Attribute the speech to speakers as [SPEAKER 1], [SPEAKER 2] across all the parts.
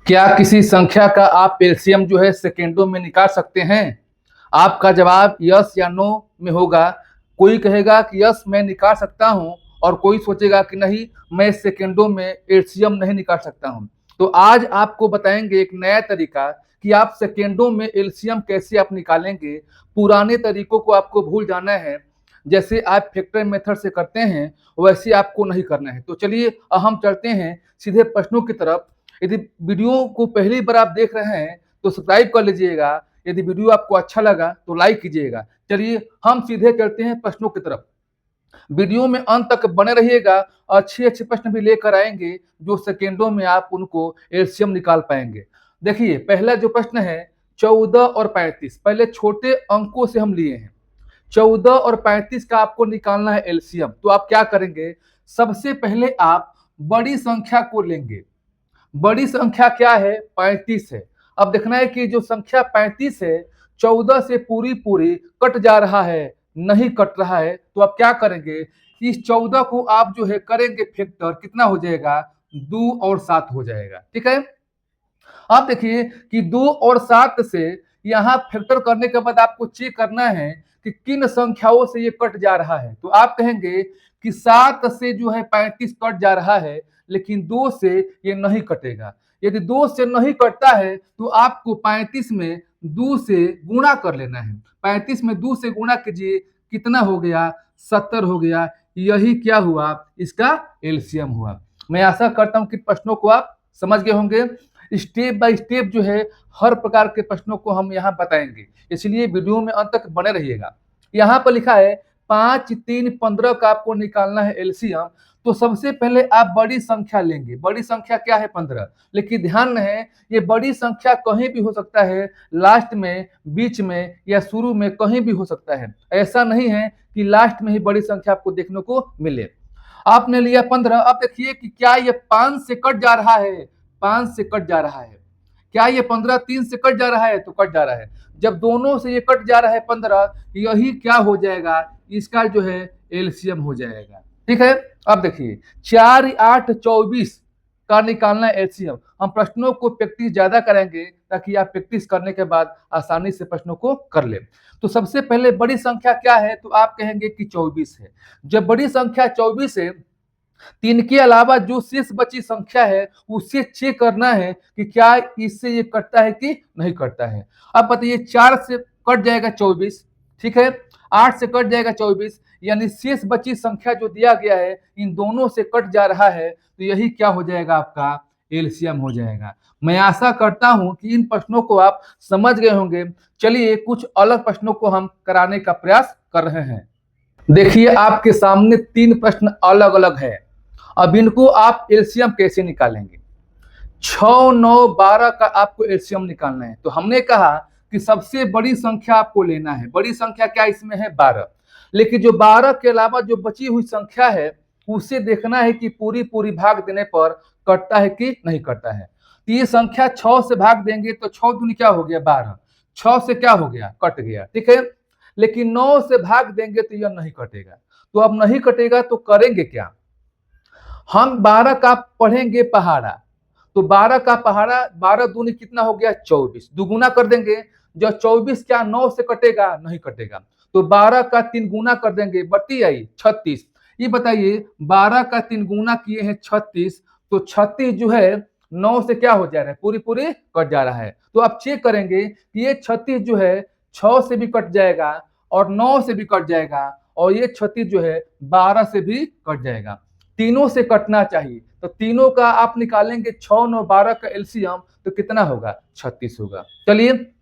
[SPEAKER 1] क्या किसी संख्या का आप एलसीएम जो है सेकेंडों में निकाल सकते हैं? आपका जवाब यस या नो में होगा। कोई कहेगा कि यस मैं निकाल सकता हूं और कोई सोचेगा कि नहीं, मैं सेकेंडों में एलसीएम नहीं निकाल सकता हूं। तो आज आपको बताएंगे एक नया तरीका कि आप सेकेंडों में एलसीएम कैसे आप निकालेंगे। पुराने तरीकों को आपको भूल जाना है। जैसे आप फैक्टर मेथड से करते हैं वैसे आपको नहीं करना है। तो चलिए हम चलते हैं सीधे प्रश्नों की तरफ। यदि वीडियो को पहली बार आप देख रहे हैं तो सब्सक्राइब कर लीजिएगा। यदि वीडियो आपको अच्छा लगा तो लाइक कीजिएगा। चलिए हम सीधे चलते हैं प्रश्नों की तरफ। वीडियो में अंत तक बने रहिएगा। अच्छे अच्छे प्रश्न भी लेकर आएंगे जो सेकेंडों में आप उनको एलसीएम निकाल पाएंगे। देखिए पहला जो प्रश्न है 14 और 35। पहले छोटे अंकों से हम लिए हैं। 14 और 35 का आपको निकालना है एलसीएम। तो आप क्या करेंगे, सबसे पहले आप बड़ी संख्या को लेंगे। बड़ी संख्या क्या है, 35 है। अब देखना है कि जो संख्या 35 है 14 से पूरी पूरी कट जा रहा है, नहीं कट रहा है। तो आप क्या करेंगे, इस 14 को आप जो है करेंगे फैक्टर, कितना हो जाएगा, 2 और 7 हो जाएगा। ठीक है। अब देखिए कि 2 और 7 से यहाँ फैक्टर करने के बाद आपको चेक करना है कि किन संख्याओं से ये कट जा रहा है। तो आप कहेंगे कि 7 से जो है 35 कट जा रहा है, लेकिन 2 से ये नहीं कटेगा। यदि 2 से नहीं कटता है तो आपको 35 में 2 से गुणा कर लेना है। 35 में 2 से गुणा कीजिए, कितना हो गया, 70 हो गया। यही क्या हुआ, इसका एलसीएम हुआ। मैं आशा करता हूं कि प्रश्नों को आप समझ गए होंगे। स्टेप बाय स्टेप जो है हर प्रकार के प्रश्नों को हम यहाँ बताएंगे, इसलिए वीडियो में अंत तक बने रहिएगा। यहाँ पर लिखा है 5, 3, 15 का आपको निकालना है एलसीएम। तो सबसे पहले आप बड़ी संख्या लेंगे। बड़ी संख्या क्या है, 15। लेकिन ध्यान रहे ये बड़ी संख्या कहीं भी हो सकता है, लास्ट में, बीच में या शुरू में, कहीं भी हो सकता है। ऐसा नहीं है कि लास्ट में ही बड़ी संख्या आपको देखने को मिले। आपने लिया 15। अब देखिए कि क्या ये 5 से कट जा रहा है, 5 से कट जा रहा है। क्या ये 15 3 से कट जा रहा है, तो कट जा रहा है। जब दोनों से ये कट जा रहा है 15, यही क्या हो जाएगा, इसका जो है एलसीएम हो जाएगा। ठीक है। अब देखिए 4, 8, 24 का निकालना एलसीएम। हम प्रश्नों को प्रैक्टिस ज्यादा करेंगे ताकि आप प्रैक्टिस करने के बाद आसानी से प्रश्नों को कर ले। तो सबसे पहले बड़ी संख्या क्या है, तो आप कहेंगे कि 24 है। जब बड़ी संख्या 24 है, 3 के अलावा जो शेष बची संख्या है उससे चेक करना है कि क्या इससे ये कटता है कि नहीं कटता है। अब बताइए 4 से कट जाएगा 24, ठीक है। 8 से कट जाएगा 24, यानी शेष बची संख्या जो दिया गया है इन दोनों से कट जा रहा है। तो यही क्या हो जाएगा, आपका एलसीएम हो जाएगा। मैं आशा करता हूं कि इन प्रश्नों को आप समझ गए होंगे। चलिए कुछ अलग प्रश्नों को हम कराने का प्रयास कर रहे हैं। देखिए आपके सामने 3 प्रश्न अलग अलग है। अब इनको आप एलसीएम कैसे निकालेंगे। 6, 9, 12 का आपको एलसीएम निकालना है। तो हमने कहा कि सबसे बड़ी संख्या आपको लेना है। बड़ी संख्या क्या इसमें है, 12। लेकिन जो 12 के अलावा जो बची हुई संख्या है उसे देखना है कि पूरी पूरी भाग देने पर कटता है कि नहीं कटता है। तो ये संख्या 6 से भाग देंगे तो 6 दूनी क्या हो गया, 12। 6 से क्या हो गया, कट गया। ठीक है। लेकिन 9 से भाग देंगे तो यह नहीं कटेगा। तो अब नहीं कटेगा तो करेंगे क्या, हम 12 का पढ़ेंगे पहाड़ा। तो 12 का पहाड़ा, 12 दूनी कितना हो गया, 24। दुगुना कर देंगे। जो 24 क्या 9 से कटेगा, नहीं कटेगा। तो 12 का 3 गुना कर देंगे, बटी आई 36। ये बताइए 12 का 3 गुना किए हैं 36, तो 36 जो है 9 से क्या हो जा रहा है, पूरी पूरी कट जा रहा है। तो आप चेक करेंगे कि ये 36 जो है 6 से भी कट जाएगा और 9 से भी कट जाएगा, और ये 36 जो है 12 से भी कट जाएगा। तीनों से कटना चाहिए। तो तीनों का आप निकालेंगे 6, 9, 12 का एलसीएम, तो कितना होगा, 36 होगा। चलिए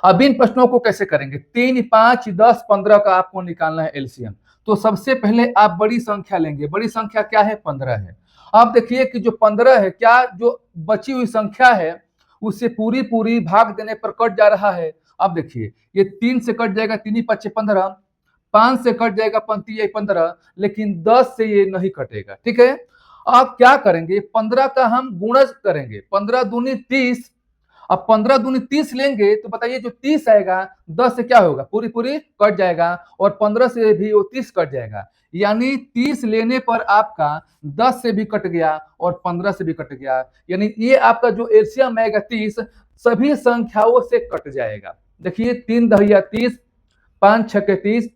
[SPEAKER 1] अब इन प्रश्नों को कैसे करेंगे। 3, 5, 10, 15 का आपको निकालना है एलसीएम। तो सबसे पहले आप बड़ी संख्या लेंगे। बड़ी संख्या क्या है, 15 है। अब देखिए कि जो 15 है, क्या जो बची हुई संख्या है उससे पूरी पूरी भाग देने पर कट जा रहा है। अब देखिए ये 3 से कट जाएगा, 3 5 15, 5 से कट जाएगा, 5 15, लेकिन 10 से ये नहीं कटेगा। ठीक है। आप क्या करेंगे, 15 का हम गुणज करेंगे। 15 दूनी 30 अब 15 दूनी 30 लेंगे तो बताइए जो 30 आएगा 10 से क्या होगा, पूरी पूरी कट जाएगा और 15 से भी वो 30 कट जाएगा। यानी 30 लेने पर आपका 10 से भी कट गया और 15 से भी कट गया। यानी ये आपका जो एलसीएम आएगा 30 सभी संख्याओं से कट जाएगा। देखिए 3 दहिया 30, 5 छक्के 30,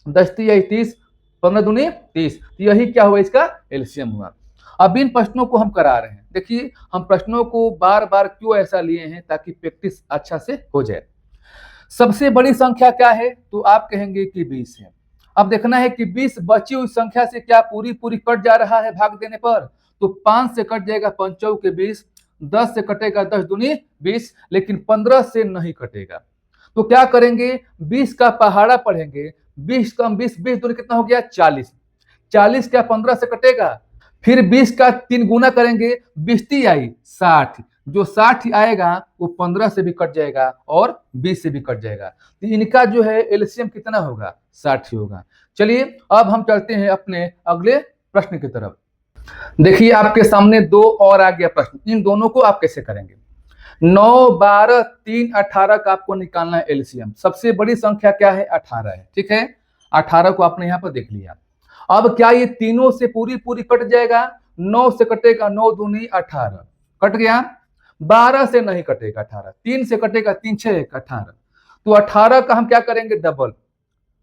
[SPEAKER 1] 10 तिया 30, 15 दूनी 30, यही क्या हुआ, इसका एलसीएम हुआ। अब इन प्रश्नों को हम करा रहे हैं। देखिए हम प्रश्नों को बार बार क्यों ऐसा लिए हैं, ताकि प्रैक्टिस अच्छा से हो जाए। सबसे बड़ी संख्या क्या है, तो आप कहेंगे कि 20 है। अब देखना है कि 20 बची हुई संख्या से क्या पूरी पूरी कट जा रहा है भाग देने पर, तो 5 से कट जाएगा 5 चौके 20, 10 से कटेगा 10 दूनी 20, लेकिन 15 से नहीं कटेगा। तो क्या करेंगे, 20 का पहाड़ा पढ़ेंगे। 20 कम 20, 20 दूनी कितना हो गया 40, 40 क्या 15 से कटेगा। फिर 20 का 3 गुना करेंगे, 20 ती आई 60, जो 60 आएगा वो 15 से भी कट जाएगा और 20 से भी कट जाएगा। तो इनका जो है एलसीएम कितना होगा, 60 होगा। चलिए अब हम चलते हैं अपने अगले प्रश्न की तरफ। देखिए आपके सामने दो और आ गया प्रश्न, इन दोनों को आप कैसे करेंगे। 9, 12, 3, 18 का आपको निकालना है एलसीएम। सबसे बड़ी संख्या क्या है, 18 है, ठीक है। 18 को आपने यहाँ पर देख लिया। अब क्या ये तीनों से पूरी पूरी कट जाएगा, 9 से कटेगा 9 दूनी 18 कट गया, 12 से नहीं कटेगा 18, 3 से कटेगा 3 6 18, तो 18 का हम क्या करेंगे डबल,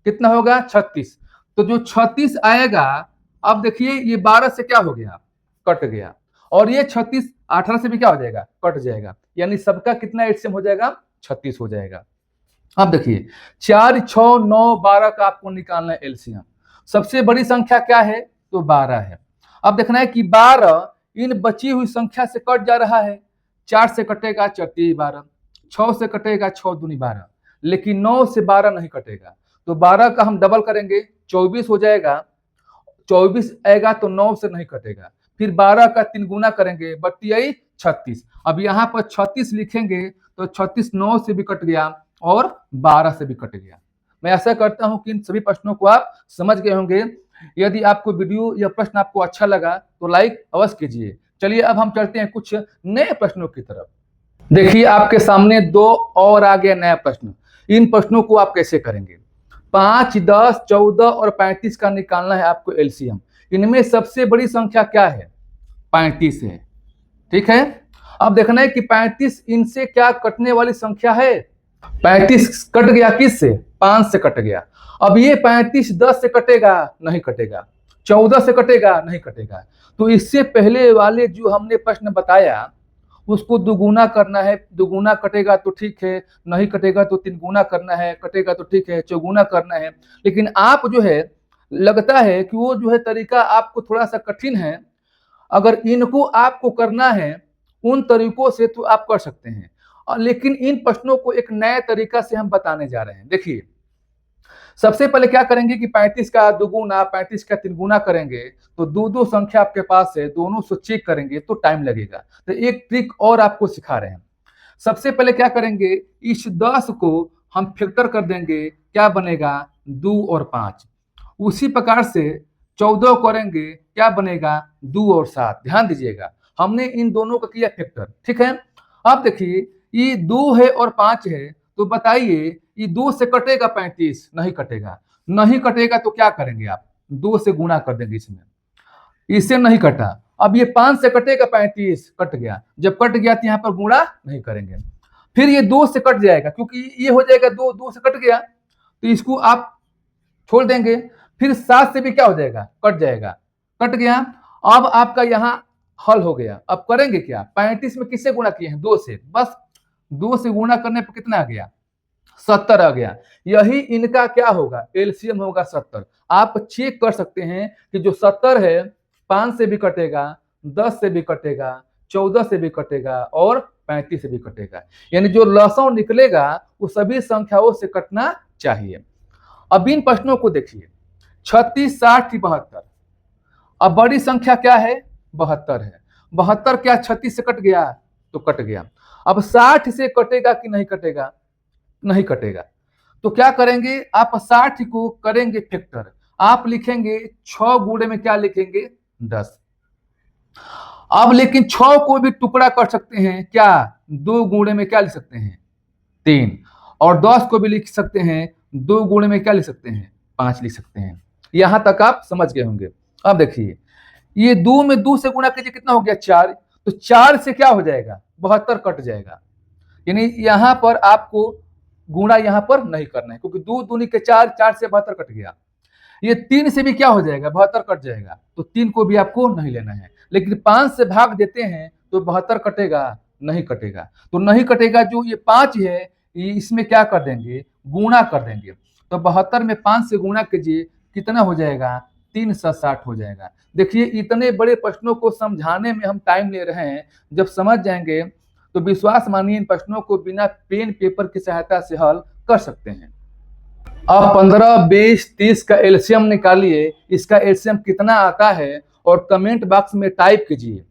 [SPEAKER 1] कितना होगा 36। तो जो 36 आएगा, अब देखिए ये 12 से क्या हो गया, कट गया, और ये 36 18 से भी क्या हो जाएगा, कट जाएगा। यानी सबका कितना एलसीएम हो जाएगा, 36 हो जाएगा। अब देखिए 4, 6, 9, 12 का आपको निकालना है एलसीएम। सबसे बड़ी संख्या क्या है, तो 12 है। अब देखना है कि 12 इन बची हुई संख्या से कट जा रहा है। 4 से कटेगा 4 12, 6 से कटेगा 6 दूनी 12, लेकिन 9 से 12 नहीं कटेगा। तो 12 का हम डबल करेंगे, 24 हो जाएगा। 24 आएगा तो 9 से नहीं कटेगा। फिर 12 का 3 गुना करेंगे, 32 36। अब यहाँ पर 36 लिखेंगे तो 36 9 से भी कट गया और 12 से भी कट गया। मैं ऐसा करता हूं कि इन सभी प्रश्नों को आप समझ गए होंगे। यदि आपको वीडियो या प्रश्न आपको अच्छा लगा तो लाइक अवश्य कीजिए। चलिए अब हम चलते हैं कुछ नए प्रश्नों की तरफ। देखिए आपके सामने दो और आ गया नया प्रश्न। इन प्रश्नों को आप कैसे करेंगे। 5, 10, 14 और 35 का निकालना है आपको एलसीएम। इनमें सबसे बड़ी संख्या क्या है, 35 है, ठीक है। अब देखना है कि 35 इनसे क्या कटने वाली संख्या है। 35 कट गया किससे, 5 से कट गया। अब ये 35 10 से कटेगा, नहीं कटेगा। 14 से कटेगा, नहीं कटेगा। तो इससे पहले वाले जो हमने प्रश्न बताया उसको दुगुना करना है। दुगुना कटेगा तो ठीक है, नहीं कटेगा तो 3 गुना करना है, कटेगा तो ठीक है, चौगुना करना है। लेकिन आप जो है लगता है कि वो जो है तरीका आपको थोड़ा सा कठिन है। अगर इनको आपको करना है उन तरीकों से तो आप कर सकते हैं, लेकिन इन प्रश्नों को एक नए तरीका से हम बताने जा रहे हैं। देखिए सबसे पहले क्या करेंगे कि 35 का दुगुना 35 का 3 गुना करेंगे तो दो संख्या आपके पास है, दोनों से चेक करेंगे तो टाइम लगेगा। तो एक ट्रिक और आपको सिखा रहे हैं। सबसे पहले क्या करेंगे, इस 10 को हम फैक्टर कर देंगे, क्या बनेगा 2 और 5। उसी प्रकार से 14 करेंगे, क्या बनेगा 2 और 7। ध्यान दीजिएगा हमने इन दोनों का किया फैक्टर, ठीक है। अब देखिए ये 2 है और 5 है, तो बताइए ये 2 से कटेगा 35, नहीं कटेगा। नहीं कटेगा तो क्या करेंगे आप, 2 से गुना कर देंगे इसमें, इससे नहीं कटा। अब ये 5 से कटेगा 35, कट गया। जब कट गया तो यहाँ पर गुणा नहीं करेंगे। फिर ये 2 से कट जाएगा, क्योंकि ये हो जाएगा 2 से कट गया, तो इसको आप छोड़ देंगे। फिर 7 से भी क्या हो जाएगा, कट जाएगा, कट गया। अब आपका यहाँ हल हो गया। अब करेंगे क्या, 35 में किससे गुणा किए हैं, 2 से, बस 2 से गुणा करने पर कितना आ गया, 70 आ गया। यही इनका क्या होगा, एलसीएम होगा 70। आप चेक कर सकते हैं कि जो 70 है 5 से भी कटेगा, 10 से भी कटेगा, 14 से भी कटेगा और 35 से भी कटेगा। यानी जो लसौ निकलेगा वो सभी संख्याओं से कटना चाहिए। अब इन प्रश्नों को देखिए, 36, 60, 72। अब बड़ी संख्या क्या है, 72 है। 72 क्या 36 से कट गया, तो कट गया। अब 60 से कटेगा कि नहीं कटेगा, नहीं कटेगा। तो क्या करेंगे, आप 60 को करेंगे फैक्टर। आप लिखेंगे 6 गुणे में क्या लिखेंगे, 10। अब लेकिन 6 को भी टुकड़ा कर सकते हैं क्या, 2 गुणे में क्या लिख सकते हैं 3, और 10 को भी लिख सकते हैं 2 गुणे में क्या लिख सकते हैं 5 लिख सकते हैं। यहां तक आप समझ गए होंगे। अब देखिए ये 2 में 2 से गुणा कीजिए, कितना हो गया 4, तो 4 से क्या हो जाएगा 72 कट जाएगा, यानी यहां पर आपको गुणा यहां पर नहीं करना है, क्योंकि 2 दूनी के 4, 4 से 72 कट गया। ये 3 से भी क्या हो जाएगा 72 कट जाएगा, तो 3 को भी आपको नहीं लेना है। लेकिन 5 से भाग देते हैं तो 72 कटेगा, नहीं कटेगा। तो नहीं कटेगा, जो ये 5 है ये इसमें क्या कर देंगे गुणा कर देंगे, तो 72 में 5 से गुणा कीजिए, कितना हो जाएगा 360 हो जाएगा। देखिए इतने बड़े प्रश्नों को समझाने में हम टाइम ले रहे हैं, जब समझ जाएंगे तो विश्वास मानिए इन प्रश्नों को बिना पेन पेपर की सहायता से हल कर सकते हैं। अब 15, 20, 30 का एलसीएम निकालिए, इसका एलसीएम कितना आता है और कमेंट बॉक्स में टाइप कीजिए।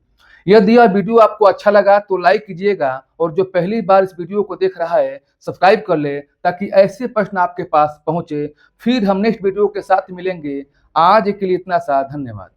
[SPEAKER 1] यदि यह वीडियो आपको अच्छा लगा तो लाइक कीजिएगा, और जो पहली बार इस वीडियो को देख रहा है सब्सक्राइब कर ले, ताकि ऐसे प्रश्न आपके पास पहुंचे। फिर हम नेक्स्ट वीडियो के साथ मिलेंगे। आज के लिए इतना सा, धन्यवाद।